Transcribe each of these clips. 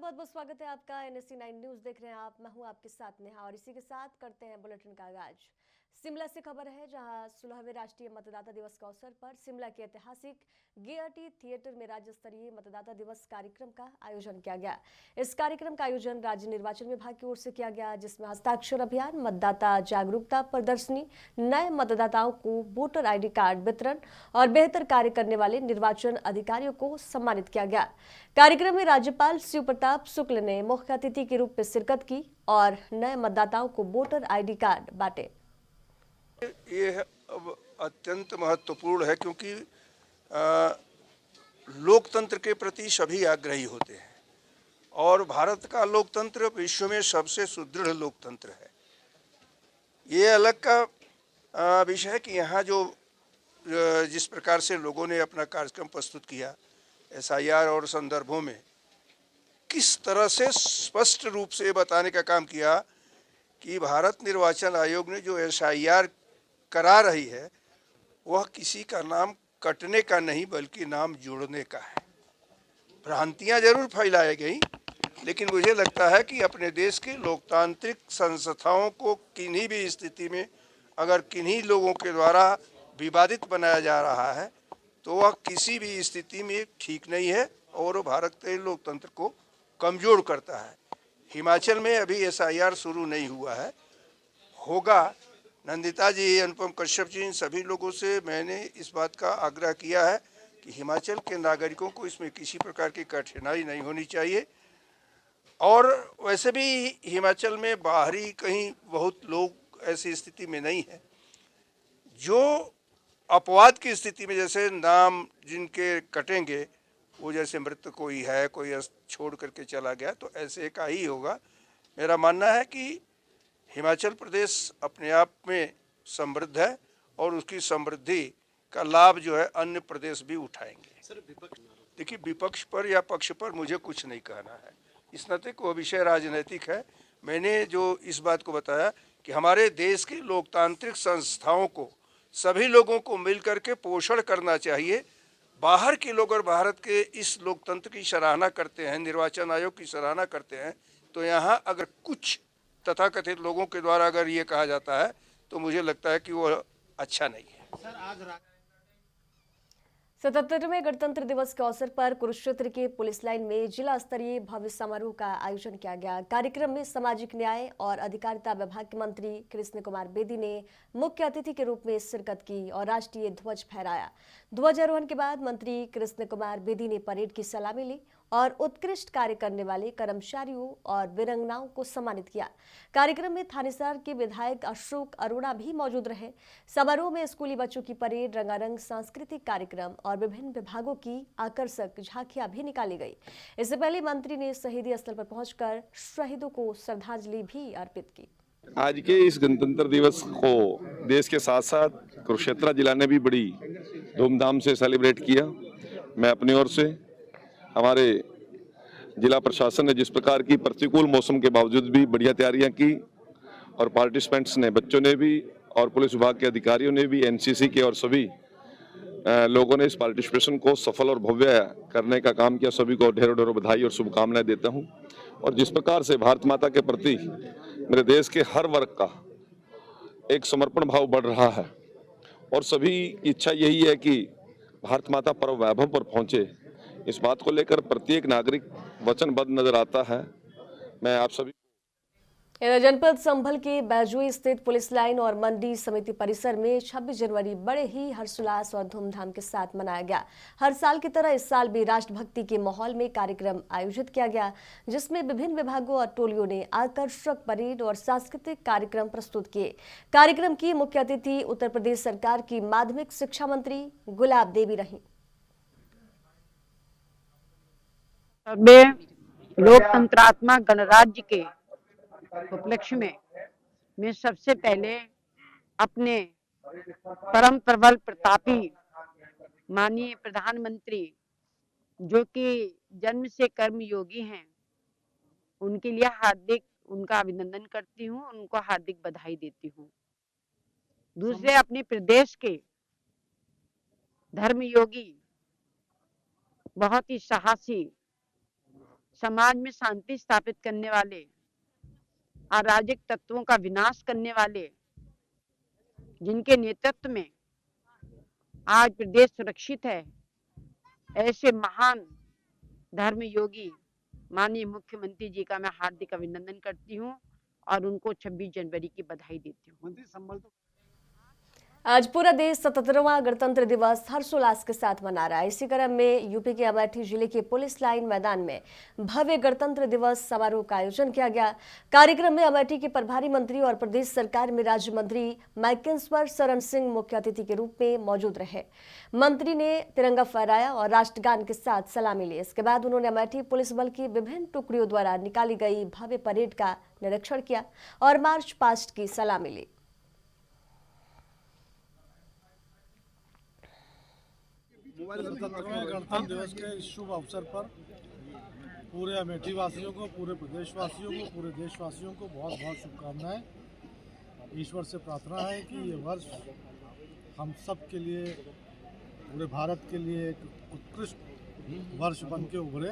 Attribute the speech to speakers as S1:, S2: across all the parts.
S1: बहुत बहुत स्वागत है आपका। NSC 9 न्यूज देख रहे हैं आप। मैं हूं आपके साथ नेहा और इसी के साथ करते हैं बुलेटिन का आगाज। शिमला से खबर है, जहां 16वें राष्ट्रीय मतदाता दिवस के अवसर पर शिमला के ऐतिहासिक गेयटी थिएटर में राज्य स्तरीय मतदाता दिवस कार्यक्रम का आयोजन किया गया। इस कार्यक्रम का आयोजन राज्य निर्वाचन विभाग की ओर से किया गया, जिसमें हस्ताक्षर अभियान, मतदाता जागरूकता प्रदर्शनी, नए मतदाताओं को वोटर ID कार्ड वितरण और बेहतर कार्य करने वाले निर्वाचन अधिकारियों को सम्मानित किया गया। कार्यक्रम में राज्यपाल शिव प्रताप शुक्ल ने मुख्य अतिथि के रूप में शिरकत की और नए मतदाताओं को वोटर ID कार्ड बांटे।
S2: ये अब अत्यंत महत्वपूर्ण है, क्योंकि लोकतंत्र के प्रति सभी आग्रही होते हैं और भारत का लोकतंत्र विश्व में सबसे सुदृढ़ लोकतंत्र है। ये अलग का विषय है कि यहाँ जो जिस प्रकार से लोगों ने अपना कार्यक्रम प्रस्तुत किया SIR और संदर्भों में, किस तरह से स्पष्ट रूप से बताने का काम किया कि भारत निर्वाचन आयोग ने जो SIR करा रही है वह किसी का नाम कटने का नहीं बल्कि नाम जोड़ने का है। भ्रांतियां जरूर फैलाई गई, लेकिन मुझे लगता है कि अपने देश के लोकतांत्रिक संस्थाओं को किन्हीं भी स्थिति में अगर किन्हीं लोगों के द्वारा विवादित बनाया जा रहा है तो वह किसी भी स्थिति में ठीक नहीं है और भारत के लोकतंत्र को कमजोर करता है। हिमाचल में अभी SIR शुरू नहीं हुआ है, होगा। नंदिता जी, अनुपम कश्यप जी, इन सभी लोगों से मैंने इस बात का आग्रह किया है कि हिमाचल के नागरिकों को इसमें किसी प्रकार की कठिनाई नहीं होनी चाहिए। और वैसे भी हिमाचल में बाहरी कहीं बहुत लोग ऐसी स्थिति में नहीं है जो अपवाद की स्थिति में, जैसे नाम जिनके कटेंगे वो जैसे मृत कोई है, कोई छोड़ करके चला गया, तो ऐसे का ही होगा। मेरा मानना है कि हिमाचल प्रदेश अपने आप में समृद्ध है और उसकी समृद्धि का लाभ जो है अन्य प्रदेश भी उठाएंगे। देखिए, विपक्ष पर या पक्ष पर मुझे कुछ नहीं कहना है, इस नाते को विषय राजनीतिक है। मैंने जो इस बात को बताया कि हमारे देश की लोकतांत्रिक संस्थाओं को सभी लोगों को मिलकर के पोषण करना चाहिए। बाहर के लोग और भारत के इस लोकतंत्र की सराहना करते हैं, निर्वाचन आयोग की सराहना करते हैं, तो यहाँ अगर कुछ तथाकथित लोगों के द्वारा अगर ये कहा जाता है तो मुझे लगता है कि वो अच्छा नहीं है।
S1: 77वें गणतंत्र दिवस के अवसर पर कुरुक्षेत्र के पुलिस लाइन में जिला स्तरीय भव्य समारोह का आयोजन किया गया। कार्यक्रम में सामाजिक न्याय और अधिकारिता विभाग के मंत्री कृष्ण कुमार बेदी ने मुख्य अतिथि के रूप में शिरकत की और राष्ट्रीय ध्वज फहराया। ध्वजारोहण के बाद मंत्री कृष्ण कुमार बेदी ने परेड की सलामी ली और उत्कृष्ट कार्य करने वाले कर्मचारियों और वीरांगनाओं को सम्मानित किया। कार्यक्रम में थानेसर के विधायक अशोक अरोड़ा भी मौजूद रहे। समारोह में स्कूली बच्चों की परेड, रंगारंग सांस्कृतिक कार्यक्रम और विभिन्न विभागों की आकर्षक झांकियां भी निकाली गई। इससे पहले मंत्री ने शहीदी स्थल पर पहुंचकर शहीदों को श्रद्धांजलि भी अर्पित की।
S3: आज के इस गणतंत्र दिवस को देश के साथ साथ कुरुक्षेत्र जिला ने भी बड़ी धूमधाम से सेलिब्रेट किया। मैं अपनी ओर से, हमारे जिला प्रशासन ने जिस प्रकार की प्रतिकूल मौसम के बावजूद भी बढ़िया तैयारियां की और पार्टिसिपेंट्स ने, बच्चों ने भी और पुलिस विभाग के अधिकारियों ने भी, NCC के और सभी लोगों ने इस पार्टिसिपेशन को सफल और भव्य करने का काम किया। सभी को ढेरों ढेरों बधाई और शुभकामनाएं देता हूं। और जिस प्रकार से भारत माता के प्रति मेरे देश के हर वर्ग का एक समर्पण भाव बढ़ रहा है और सभी की इच्छा यही है कि भारत माता परम वैभव पर पहुंचे, इस बात को लेकर प्रत्येक नागरिक वचनबद्ध नजर आता है। मैं आप सभी
S1: जनपद संभल के बैजुई स्थित पुलिस लाइन और मंडी समिति परिसर में 26 जनवरी बड़े ही हर्षोल्लास और धूमधाम के साथ मनाया गया। हर साल की तरह इस साल भी राष्ट्रभक्ति के माहौल में कार्यक्रम आयोजित किया गया, जिसमें विभिन्न विभागों और टोलियों ने आकर्षक परेड और सांस्कृतिक कार्यक्रम प्रस्तुत किए। कार्यक्रम की मुख्य अतिथि उत्तर प्रदेश सरकार की माध्यमिक शिक्षा मंत्री गुलाब देवी रही।
S4: लोकतंत्रात्मक गणराज्य के उपलक्ष्य में मैं सबसे पहले अपने परम प्रबल प्रतापी माननीय प्रधानमंत्री, जो कि जन्म से कर्म योगी हैं, उनके लिए हार्दिक उनका अभिनंदन करती हूँ, उनको हार्दिक बधाई देती हूँ। दूसरे, अपने प्रदेश के धर्म योगी, बहुत ही साहसी समाज में शांति स्थापित करने वाले, अराजक तत्वों का विनाश करने वाले, जिनके नेतृत्व में आज प्रदेश सुरक्षित है, ऐसे महान धर्म योगी माननीय मुख्यमंत्री जी का मैं हार्दिक अभिनंदन करती हूँ और उनको 26 जनवरी की बधाई देती हूँ।
S1: आज पूरा देश 77वां गणतंत्र दिवस हर्षोल्लास के साथ मना रहा है। इसी क्रम में यूपी के अमेठी जिले के पुलिस लाइन मैदान में भव्य गणतंत्र दिवस समारोह का आयोजन किया गया। कार्यक्रम में अमेठी के प्रभारी मंत्री और प्रदेश सरकार में राज्य मंत्री माइकेश्वर शरण सिंह मुख्य अतिथि के रूप में मौजूद रहे। मंत्री ने तिरंगा फहराया और राष्ट्रगान के साथ सलामी ली। इसके बाद उन्होंने अमेठी पुलिस बल की विभिन्न टुकड़ियों द्वारा निकाली गई भव्य परेड का निरीक्षण किया और मार्च पास्ट की सलामी ली।
S5: गणतंत्र दिवस के इस शुभ अवसर पर पूरे अमेठी वासियों को, पूरे प्रदेशवासियों को, पूरे देशवासियों को बहुत बहुत शुभकामनाएं। ईश्वर से प्रार्थना है कि ये वर्ष हम सब के लिए, पूरे भारत के लिए एक उत्कृष्ट वर्ष बन के उभरे।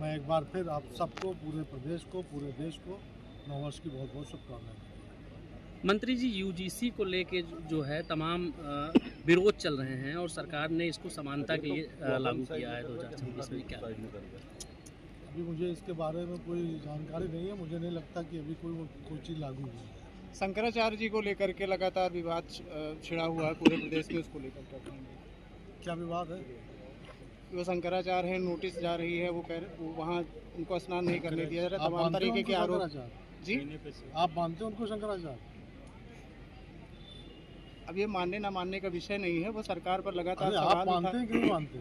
S5: मैं एक बार फिर आप सबको, पूरे प्रदेश को, पूरे देश को नववर्ष की बहुत बहुत शुभकामनाएं।
S6: मंत्री जी, यूजीसी को लेके जो है तमाम विरोध चल रहे हैं और सरकार ने इसको समानता के लिए लागू किया है 2026 में, क्या?
S5: अभी मुझे इसके बारे में कोई जानकारी नहीं है। मुझे नहीं लगता कि अभी कोई चीज़ लागू हुई है।
S7: शंकराचार्य जी को लेकर के लगातार विवाद छिड़ा हुआ है पूरे प्रदेश में, उसको लेकर
S5: क्या विवाद है?
S7: वो शंकराचार्य है, नोटिस जा रही है, वो वहाँ उनको स्नान नहीं करने दिया जा रहा, तमाम तरीके के आरोप। जी,
S5: आप मानते हो उनको शंकराचार्य?
S7: अब ये मानने ना मानने का विषय नहीं है, वो सरकार पर लगातार
S5: आप मानते हैं कि नहीं मानते?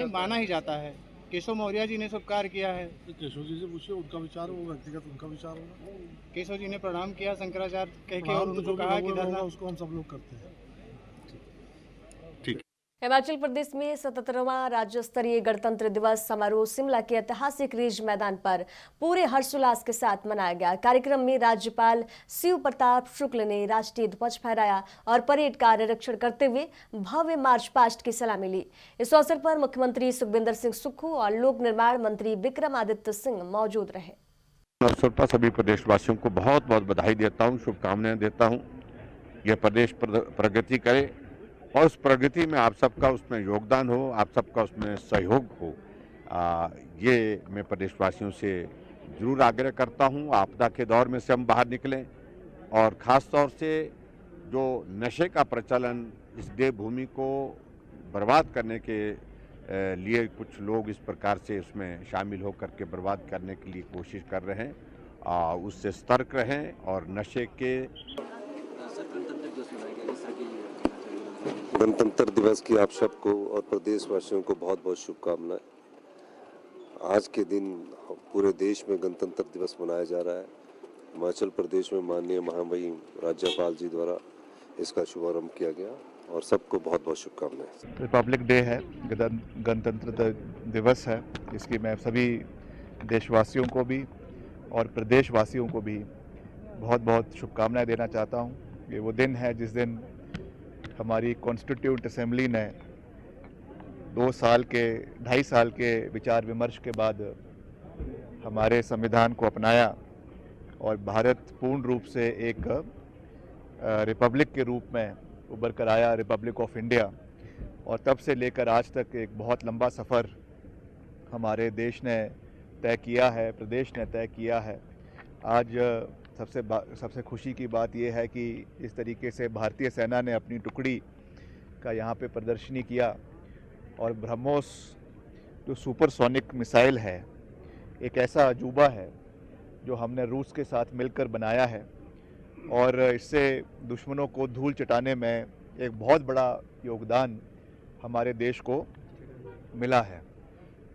S7: माना ही जाता है। केशव मौर्य जी ने स्वीकार किया है।
S5: केशव जी से पूछिए, उनका विचार, वो व्यक्तिगत उनका विचार होगा।
S7: केशव जी ने प्रणाम किया शंकराचार्य कह के और उनको कहा कि धरना,
S5: उसको हम सब लोग करते हैं।
S1: हिमाचल प्रदेश में 77वां राज्य स्तरीय गणतंत्र दिवस समारोह शिमला के ऐतिहासिक रिज मैदान पर पूरे हर्षोल्लास के साथ मनाया गया। कार्यक्रम में राज्यपाल शिव प्रताप शुक्ल ने राष्ट्रीय ध्वज फहराया और परेड का निरीक्षण करते हुए भव्य मार्च पास्ट की सलामी ली। इस अवसर पर मुख्यमंत्री सुखविंदर सिंह सुक्खू और लोक निर्माण मंत्री विक्रमादित्य सिंह मौजूद रहे।
S8: अवसर पर सभी प्रदेशवासियों को बहुत बहुत बधाई देता हूँ, शुभकामनाएं देता हूँ। यह प्रदेश प्रगति करे और उस प्रगति में आप सबका उसमें योगदान हो, आप सबका उसमें सहयोग हो। ये मैं प्रदेशवासियों से जरूर आग्रह करता हूँ। आपदा के दौर में से हम बाहर निकलें और ख़ास तौर से जो नशे का प्रचलन इस देवभूमि को बर्बाद करने के लिए कुछ लोग इस प्रकार से उसमें शामिल होकर के बर्बाद करने के लिए कोशिश कर रहे हैं, उससे सतर्क रहें और नशे के।
S9: गणतंत्र दिवस की आप सबको और प्रदेशवासियों को बहुत बहुत शुभकामनाएं। आज के दिन पूरे देश में गणतंत्र दिवस मनाया जा रहा है। हिमाचल प्रदेश में माननीय महामहिम राज्यपाल जी द्वारा इसका शुभारंभ किया गया और सबको बहुत बहुत शुभकामनाएं।
S10: रिपब्लिक डे है, गणतंत्र दिवस है। इसकी मैं सभी देशवासियों को भी और प्रदेशवासियों को भी बहुत बहुत शुभकामनाएं देना चाहता हूँ। ये वो दिन है जिस दिन हमारी कॉन्स्टिट्यूंट असेंबली ने 2.5 साल के विचार विमर्श के बाद हमारे संविधान को अपनाया और भारत पूर्ण रूप से एक रिपब्लिक के रूप में उभर कर आया, रिपब्लिक ऑफ इंडिया। और तब से लेकर आज तक एक बहुत लंबा सफ़र हमारे देश ने तय किया है, प्रदेश ने तय किया है। आज सबसे खुशी की बात यह है कि इस तरीके से भारतीय सेना ने अपनी टुकड़ी का यहाँ पे प्रदर्शनी किया और ब्रह्मोस जो सुपरसोनिक मिसाइल है, एक ऐसा अजूबा है जो हमने रूस के साथ मिलकर बनाया है और इससे दुश्मनों को धूल चटाने में एक बहुत बड़ा योगदान हमारे देश को मिला है।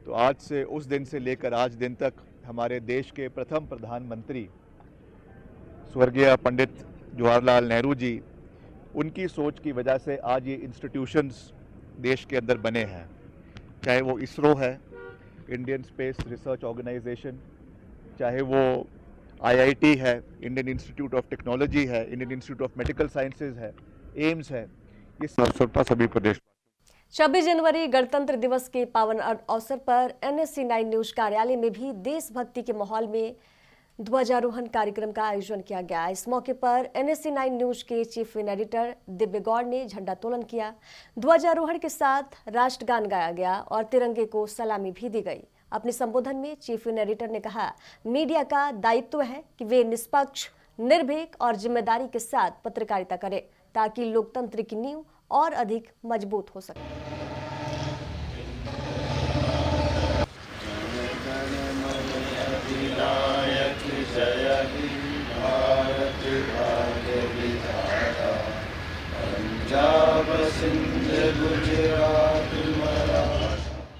S10: तो आज से, उस दिन से लेकर आज दिन तक हमारे देश के प्रथम प्रधानमंत्री स्वर्गीय पंडित जवाहरलाल नेहरू जी, उनकी सोच की वजह से आज ये इंस्टीट्यूशंस देश के अंदर बने हैं। चाहे वो इसरो है, इंडियन स्पेस रिसर्च ऑर्गेनाइजेशन, चाहे वो IIT है, इंडियन इंस्टीट्यूट ऑफ टेक्नोलॉजी है, Indian institute of medical sciences है, एम्स है। इस अवसर पर सभी प्रदेश
S1: 26 जनवरी गणतंत्र दिवस के पावन अवसर पर NSC 9 न्यूज कार्यालय में भी देशभक्ति के माहौल में ध्वजारोहण कार्यक्रम का आयोजन किया गया। इस मौके पर NSC 9 न्यूज के चीफ एडिटर दिव्य गौड़ ने झंडोत्तोलन किया। ध्वजारोहण के साथ राष्ट्रगान गाया गया और तिरंगे को सलामी भी दी गई। अपने संबोधन में चीफ एडिटर ने कहा, मीडिया का दायित्व है कि वे निष्पक्ष, निर्भीक और जिम्मेदारी के साथ पत्रकारिता करें ताकि लोकतंत्र की नींव और अधिक मजबूत हो सके।
S2: पंजाब सिंध गुजरात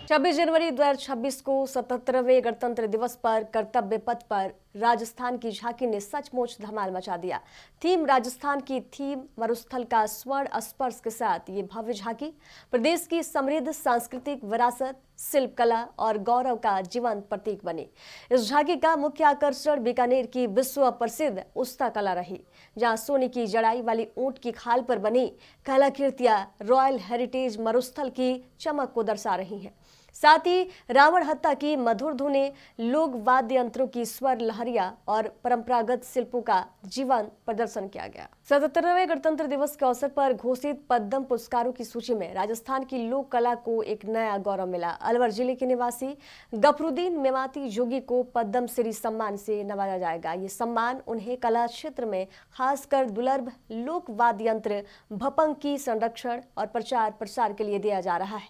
S1: 26 जनवरी 2026 को 77वें गणतंत्र दिवस पर कर्तव्य पथ पर राजस्थान की झांकी ने सचमुच धमाल मचा दिया। थीम राजस्थान की थीम मरुस्थल का स्वर्ण स्पर्श के साथ ये भव्य झांकी प्रदेश की समृद्ध सांस्कृतिक विरासत, शिल्प कला और गौरव का जीवंत प्रतीक बनी। इस झांकी का मुख्य आकर्षण बीकानेर की विश्व प्रसिद्ध उस्ता कला रही, जहां सोने की जड़ाई वाली ऊंट की खाल पर बनी कलाकृतियां रॉयल हेरिटेज मरुस्थल की चमक को दर्शा रही हैं। साथ ही रावण हत्या की मधुर धुनें, लोक वाद्य यंत्रों की स्वर लहरिया और परंपरागत शिल्पों का जीवंत प्रदर्शन किया गया। 77वें गणतंत्र दिवस के अवसर पर घोषित पद्म पुरस्कारों की सूची में राजस्थान की लोक कला को एक नया गौरव मिला। अलवर जिले के निवासी गफरुद्दीन मेवाती जोगी को पद्म श्री सम्मान से नवाजा जाएगा। ये सम्मान उन्हें कला क्षेत्र में खासकर दुर्लभ लोक वाद्य यंत्र भपंग की संरक्षण और प्रचार प्रसार के लिए दिया जा रहा है।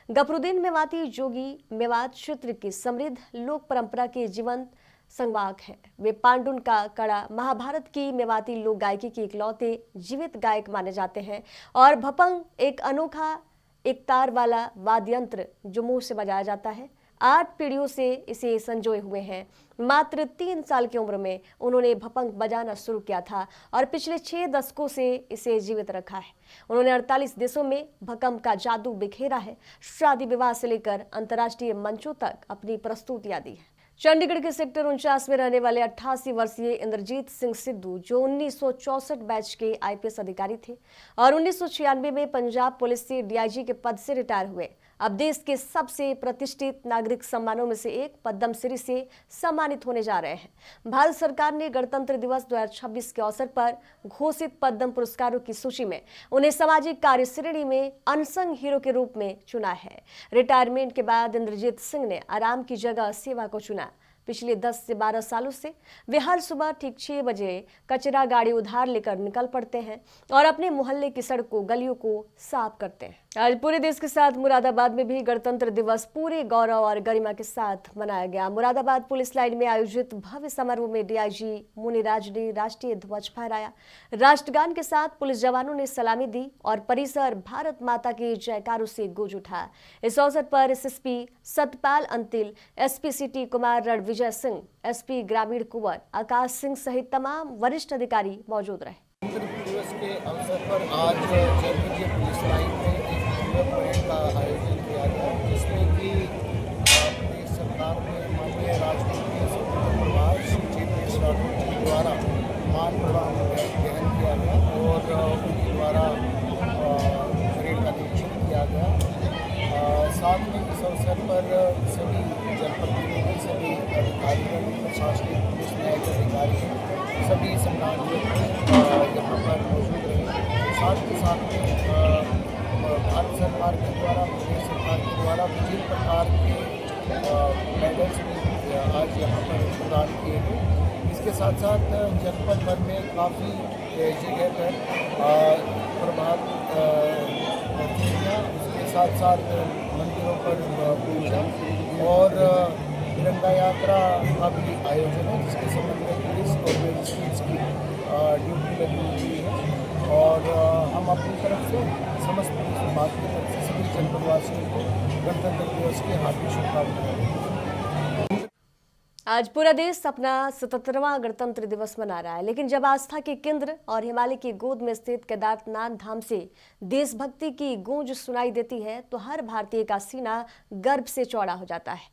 S1: गफरुद्दीन मेवाती जोगी मेवात क्षेत्र की समृद्ध लोक परंपरा के जीवंत संवाहक हैं। वे पांडुन का कड़ा, महाभारत की मेवाती लोक गायकी के इकलौते जीवित गायक माने जाते हैं और भपंग एक अनोखा एक तार वाला वाद्य यंत्र जो मुंह से बजाया जाता है। 8 पीढ़ियों से इसे संजोए हुए हैं। मात्र 3 साल की उम्र में उन्होंने भपंग बजाना शुरू किया था और पिछले 6 दशकों से इसे जीवित रखा है। उन्होंने 48 देशों में भपंग का जादू बिखेरा है। शादी विवाह से लेकर अंतर्राष्ट्रीय मंचों तक अपनी प्रस्तुतियां दी है। चंडीगढ़ के सेक्टर 49 में रहने वाले 88 वर्षीय इंद्रजीत सिंह सिद्धू, जो 1964 बैच के IPS अधिकारी थे और 1996 में पंजाब पुलिस से DIG के पद से रिटायर हुए, अब देश के सबसे प्रतिष्ठित नागरिक सम्मानों में से एक पद्मश्री से सम्मानित होने जा रहे हैं। भारत सरकार ने गणतंत्र दिवस 2026 के अवसर पर घोषित पद्म पुरस्कारों की सूची में उन्हें सामाजिक कार्य श्रेणी में अनसंग हीरो के रूप में चुना है। रिटायरमेंट के बाद इंद्रजीत सिंह ने आराम की जगह सेवा को चुना। पिछले 10 से 12 सालों से वे हर सुबह ठीक 6 बजे कचरा गाड़ी उधार लेकर निकल पड़ते हैं और अपने मोहल्ले की सड़कों गलियों को साफ करते हैं। आज पूरे देश के साथ मुरादाबाद में भी गणतंत्र दिवस पूरे गौरव और गरिमा के साथ मनाया गया। मुरादाबाद पुलिस लाइन में आयोजित भव्य समारोह में DIG मुनिराज ने राष्ट्रीय ध्वज फहराया। राष्ट्रगान के साथ पुलिस जवानों ने सलामी दी और परिसर भारत माता के जयकारों से गूंज उठा। इस अवसर पर SSP Satpal Antil, SP city Kumar Ranvijay Singh, SP ग्रामीण कुंवर आकाश सिंह सहित तमाम वरिष्ठ अधिकारी मौजूद रहे।
S7: गणतंत्र दिवस के अवसर पर आज जयपुर पुलिस लाइन में एक परेड का आयोजन किया गया, जिसमें कि प्रदेश सरकार ने माननीय राष्ट्रपति श्री जगदीश राठौर जी द्वारा मान प्रदान ग्रहण किया गया और उनके द्वारा परेड का निरीक्षण किया गया। साथ में इस अवसर पर सभी जनप्रतिनिधि, सभी अधिकारीगण, प्रशासनिक पुलिस न्यायिक अधिकारी, सभी सम्मानित यहाँ पर मौजूद रहे। साथ के साथ में भारत सरकार के द्वारा, प्रदेश सरकार के द्वारा विभिन्न प्रकार के मेडल्स भी आज यहाँ पर प्रदान किए गए। इसके साथ साथ जनपद भर में काफ़ी जगह पर प्रभात फेरियाँ, उसके साथ साथ मंदिरों पर पूजा और तिरंगा यात्रा का भी आयोजन है, जिसके संबंध में पुलिस और मजिस्ट्रेट्स की ड्यूटी लगी हुई है और हम अपनी तरफ से समस्त पुलिस विभाग की तरफ से सभी जनपदवासियों को गणतंत्र दिवस की हार्दिक शुभकामनाएं।
S1: आज पूरा देश अपना 77वां गणतंत्र दिवस मना रहा है, लेकिन जब आस्था के केंद्र और हिमालय की गोद में स्थित केदारनाथ धाम से देशभक्ति की गूंज सुनाई देती है तो हर भारतीय का सीना गर्व से चौड़ा हो जाता है।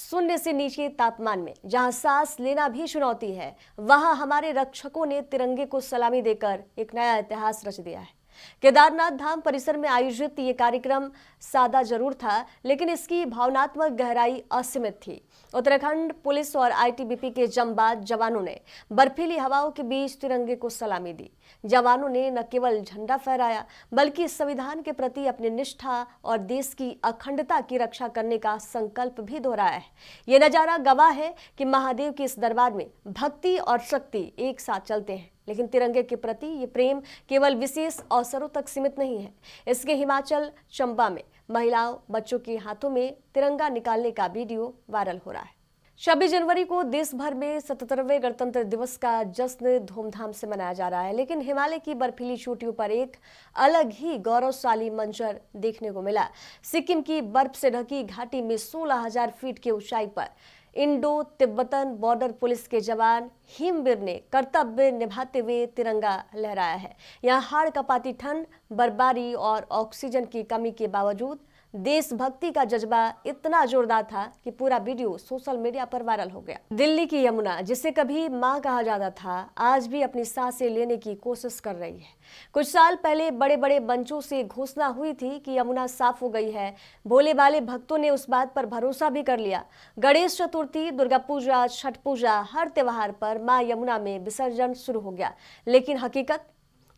S1: शून्य से नीचे तापमान में जहां सांस लेना भी चुनौती है, वहां हमारे रक्षकों ने तिरंगे को सलामी देकर एक नया इतिहास रच दिया है। केदारनाथ धाम परिसर में आयोजित ये कार्यक्रम सादा जरूर था, लेकिन इसकी भावनात्मक गहराई असीमित थी। उत्तराखंड पुलिस और आईटीबीपी के जांबाज जवानों ने बर्फीली हवाओं के बीच तिरंगे को सलामी दी। जवानों ने न केवल झंडा फहराया, बल्कि संविधान के प्रति अपनी निष्ठा और देश की अखंडता की रक्षा करने का संकल्प भी दोहराया है। ये नजारा गवाह है कि महादेव के इस दरबार में भक्ति और शक्ति एक साथ चलते हैं। लेकिन तिरंगे के प्रति ये प्रेम केवल विशेष अवसरों तक सीमित नहीं है। इसके हिमाचल चंबा में महिलाओं बच्चों के हाथों में तिरंगा निकालने का वीडियो वायरल हो रहा है। 26 जनवरी को देश भर में 77वें गणतंत्र दिवस का जश्न धूमधाम से मनाया जा रहा है, लेकिन हिमालय की बर्फीली चोटियों पर एक अलग ही गौरवशाली मंजर देखने को मिला। सिक्किम की बर्फ से ढकी घाटी में 16,000 फीट की ऊंचाई पर इंडो तिब्बतन बॉर्डर पुलिस के जवान हिमवीर ने कर्तव्य निभाते हुए तिरंगा लहराया है। यहाँ हाड़ कपाती ठंड, बर्फबारी और ऑक्सीजन की कमी के बावजूद देशभक्ति का जज्बा इतना जोरदार था कि पूरा वीडियो सोशल मीडिया पर वायरल हो गया। दिल्ली की यमुना, जिसे कभी मां कहा जाता था, आज भी अपनी सांसें लेने की कोशिश कर रही है। कुछ साल पहले बड़े बड़े मंचों से घोषणा हुई थी कि यमुना साफ हो गई है। भोले भाले भक्तों ने उस बात पर भरोसा भी कर लिया। गणेश चतुर्थी, दुर्गा पूजा, छठ पूजा, हर त्योहार पर मां यमुना में विसर्जन शुरू हो गया। लेकिन हकीकत,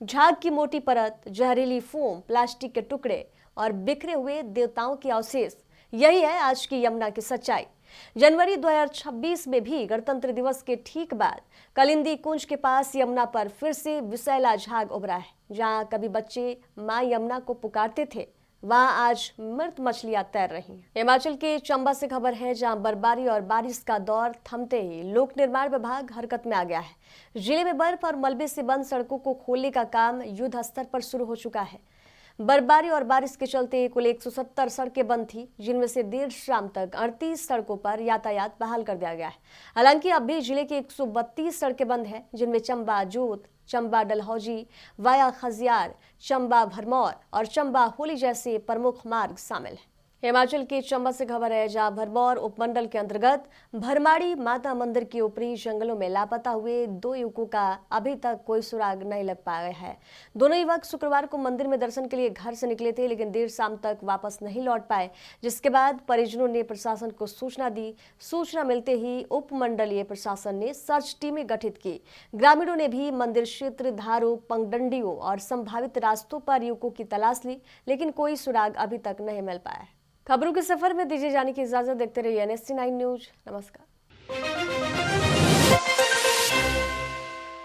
S1: झाग की मोटी परत, जहरीली फोम, प्लास्टिक के टुकड़े और बिखरे हुए देवताओं के अवशेष, यही है आज की यमुना की सच्चाई। जनवरी 2026 में भी गणतंत्र दिवस के ठीक बाद कलिंदी कुंज के पास यमुना पर फिर से विषैला झाग उभरा है। जहां कभी बच्चे मां यमुना को पुकारते थे, वहां आज मृत मछलियां तैर रही हैं। हिमाचल के चंबा से खबर है, जहां बर्फबारी और बारिश का दौर थमते ही लोक निर्माण विभाग हरकत में आ गया है। जिले में बर्फ और मलबे से बंद सड़कों को खोलने का काम युद्ध स्तर पर शुरू हो चुका है। बर्फबारी और बारिश के चलते कुल 170 सड़कें बंद थी, जिनमें से देर शाम तक 38 सड़कों पर यातायात बहाल कर दिया गया है। हालांकि अब भी जिले की 132 सड़कें बंद हैं, जिनमें चंबा जोत, चंबा डलहौजी, वाया खजियार, चंबा भरमौर और चंबा होली जैसे प्रमुख मार्ग शामिल हैं। हिमाचल के चंबा से खबर है, जहां भरमौर उपमंडल के अंतर्गत भरमाड़ी माता मंदिर के ऊपरी जंगलों में लापता हुए 2 युवकों का अभी तक कोई सुराग नहीं लग पाया है। दोनों युवक शुक्रवार को मंदिर में दर्शन के लिए घर से निकले थे, लेकिन देर शाम तक वापस नहीं लौट पाए, जिसके बाद परिजनों ने प्रशासन को सूचना दी। सूचना मिलते ही उपमंडलीय प्रशासन ने सर्च टीमें गठित की। ग्रामीणों ने भी मंदिर क्षेत्र, धारों, पगडंडियों और संभावित रास्तों पर युवकों की तलाश ली, लेकिन कोई सुराग अभी तक नहीं मिल पाया है। खबरों के सफर में दीजिए जाने की इजाजत। देखते रहिए NST 9 न्यूज। नमस्कार।